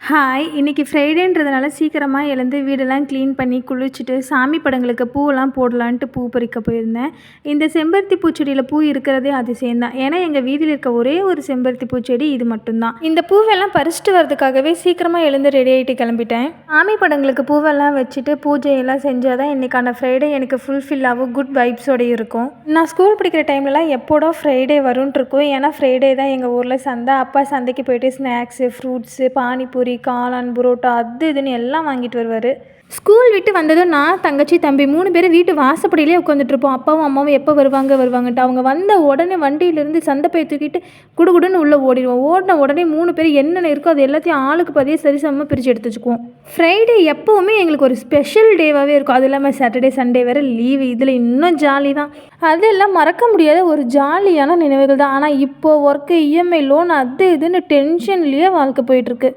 Hi! இன்னைக்கு ஃப்ரைடேன்றதுனால சீக்கிரமா எழுந்து வீடெல்லாம் க்ளீன் பண்ணி, குளிச்சுட்டு, சாமி படங்களுக்கு பூவெல்லாம் போடலான்ட்டு பூ பறிக்க போயிருந்தேன். இந்த செம்பருத்தி பூச்செடியில பூ இருக்கிறதே அதிசயம் தான். ஏன்னா, எங்க வீதியில இருக்க ஒரே ஒரு செம்பருத்தி பூச்செடி இது மட்டும் தான். இந்த பூவெல்லாம் பறிச்சுட்டு வரதுக்காகவே சீக்கிரமா எழுந்து ரெடி ஆகிட்டு கிளம்பிட்டேன். சாமி படங்களுக்கு பூவெல்லாம் வச்சுட்டு பூஜையெல்லாம் செஞ்சால் தான் இன்றைக்கான ஃப்ரைடே எனக்கு ஃபுல்ஃபில் ஆகும், குட் வைப்ஸோடு இருக்கும். நான் ஸ்கூல் படிக்கிற டைம்லலாம் எப்போடா ஃப்ரைடே வரும்னு இருக்கும். ஏன்னா, ஃப்ரைடே தான் எங்கள் ஊரில் சந்தை. அப்பா சந்தைக்கு போயிட்டு ஸ்நாக்ஸு, ஃப்ரூட்ஸு, பானிபூரி, காளான், புரோட்டா அது இதுன்னு எல்லாம் வாங்கிட்டு வருவார். ஸ்கூல் விட்டு வந்ததும் நான், தங்கச்சி, தம்பி 3 பேரும் வீட்டு வாசப்படியிலே உட்காந்துட்ருப்போம். அப்பாவும் அம்மாவும் எப்போ வருவாங்கன்ட்டு. அவங்க வந்த உடனே வண்டியிலேருந்து சந்தைப்பையை தூக்கிட்டு குடுகுடுன்னு உள்ளே ஓடிடுவோம். ஓடின உடனே 3 பேர் என்னென்ன இருக்கோ அது எல்லாத்தையும் ஆளுக்கு பாதியே சரிசமமாக பிரித்து எடுத்து வச்சுக்குவோம். ஃப்ரைடே எப்போவுமே எங்களுக்கு ஒரு ஸ்பெஷல் டேவாகவே இருக்கும். அது இல்லாமல் சாட்டர்டே சண்டே வேறு லீவு. இதில் இன்னும் ஜாலி தான். அதெல்லாம் மறக்க முடியாத ஒரு ஜாலியான நினைவுகள் தான். ஆனால் இப்போது ஒர்க்கு, இஎம்ஐ, லோன் அது இதுன்னு டென்ஷன்லேயே வாழ்க்கை போயிட்டுருக்கு.